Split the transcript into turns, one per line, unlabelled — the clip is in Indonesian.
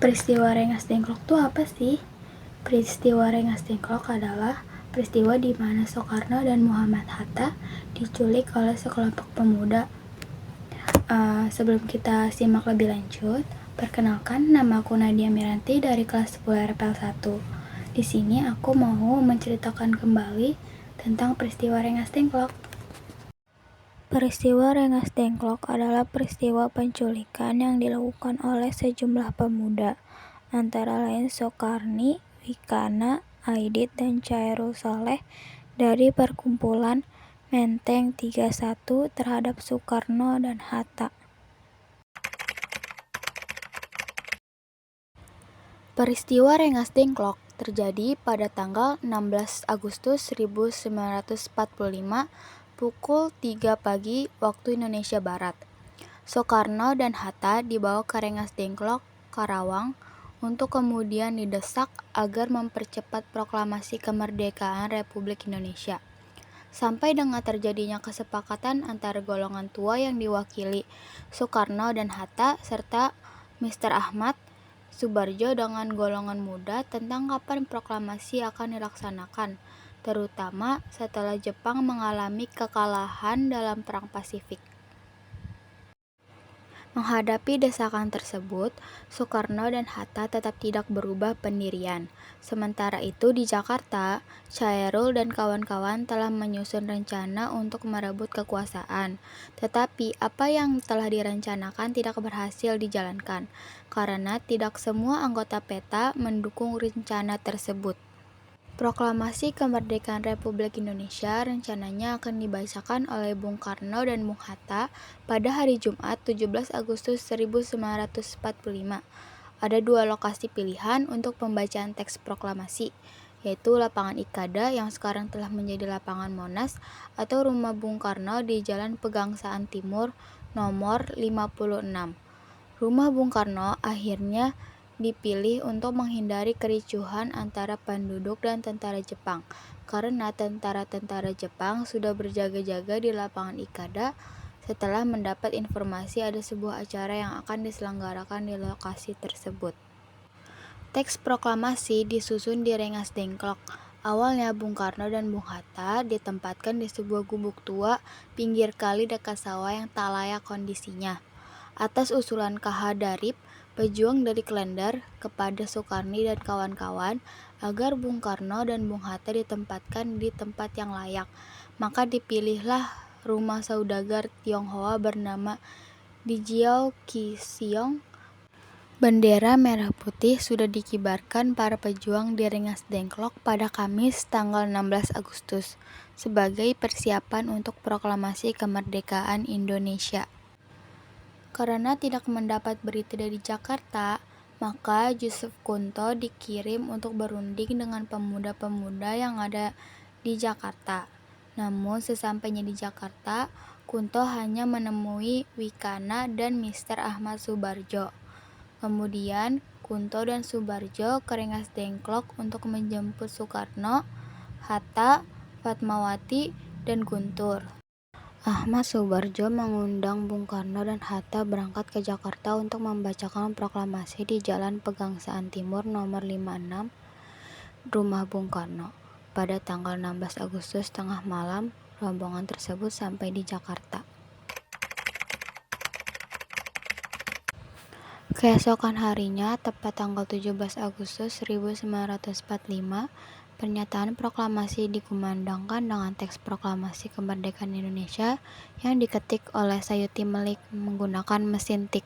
Peristiwa Rengas Dengklok itu apa sih? Peristiwa Rengas Dengklok adalah peristiwa di mana Soekarno dan Muhammad Hatta diculik oleh sekelompok pemuda. Sebelum kita simak lebih lanjut, perkenalkan, nama aku Nadia Miranti dari kelas 10 RPL 1. Di sini aku mau menceritakan kembali tentang peristiwa Rengas Dengklok. Peristiwa Rengas Dengklok adalah peristiwa penculikan yang dilakukan oleh sejumlah pemuda, antara lain Soekarni, Wikana, Aidit, dan Chairul Saleh dari perkumpulan Menteng 31 terhadap Soekarno dan Hatta. Peristiwa Rengas Dengklok terjadi pada tanggal 16 Agustus 1945 pukul 3 pagi waktu Indonesia Barat. Soekarno dan Hatta dibawa ke Rengas Dengklok, Karawang, untuk kemudian didesak agar mempercepat proklamasi kemerdekaan Republik Indonesia. Sampai dengan terjadinya kesepakatan antara golongan tua yang diwakili Soekarno dan Hatta serta Mr. Ahmad Subarjo dengan golongan muda tentang kapan proklamasi akan dilaksanakan, terutama setelah Jepang mengalami kekalahan dalam Perang Pasifik. Menghadapi desakan tersebut, Soekarno dan Hatta tetap tidak berubah pendirian. Sementara itu di Jakarta, Chairul dan kawan-kawan telah menyusun rencana untuk merebut kekuasaan. Tetapi apa yang telah direncanakan tidak berhasil dijalankan, karena tidak semua anggota PETA mendukung rencana tersebut. Proklamasi Kemerdekaan Republik Indonesia rencananya akan dibacakan oleh Bung Karno dan Bung Hatta pada hari Jumat 17 Agustus 1945. Ada dua lokasi pilihan untuk pembacaan teks proklamasi, yaitu Lapangan Ikada yang sekarang telah menjadi Lapangan Monas atau Rumah Bung Karno di Jalan Pegangsaan Timur nomor 56. Rumah Bung Karno akhirnya dipilih untuk menghindari kericuhan antara penduduk dan tentara Jepang, karena tentara-tentara Jepang sudah berjaga-jaga di Lapangan Ikada setelah mendapat informasi ada sebuah acara yang akan diselenggarakan di lokasi tersebut. Teks proklamasi disusun di Rengas Dengklok. Awalnya Bung Karno dan Bung Hatta ditempatkan di sebuah gubuk tua pinggir kali dekat sawah yang tak layak kondisinya. Atas usulan K.H. Darip, pejuang dari Klender, kepada Soekarni dan kawan-kawan agar Bung Karno dan Bung Hatta ditempatkan di tempat yang layak, maka dipilihlah rumah saudagar Tionghoa bernama Dijiao Kisiong. Bendera merah putih sudah dikibarkan para pejuang di Rengas Dengklok pada Kamis tanggal 16 Agustus sebagai persiapan untuk proklamasi kemerdekaan Indonesia. Karena tidak mendapat berita dari Jakarta, maka Yusuf Kunto dikirim untuk berunding dengan pemuda-pemuda yang ada di Jakarta. Namun sesampainya di Jakarta, Kunto hanya menemui Wikana dan Mr. Ahmad Subarjo. Kemudian Kunto dan Subarjo ke Rengas Dengklok untuk menjemput Soekarno, Hatta, Fatmawati, dan Guntur. Ahmad Subarjo mengundang Bung Karno dan Hatta berangkat ke Jakarta untuk membacakan proklamasi di Jalan Pegangsaan Timur nomor 56, Rumah Bung Karno. Pada tanggal 16 Agustus tengah malam, rombongan tersebut sampai di Jakarta. Keesokan harinya, tepat tanggal 17 Agustus 1945, pernyataan proklamasi dikumandangkan dengan teks proklamasi kemerdekaan Indonesia yang diketik oleh Sayuti Melik menggunakan mesin tik.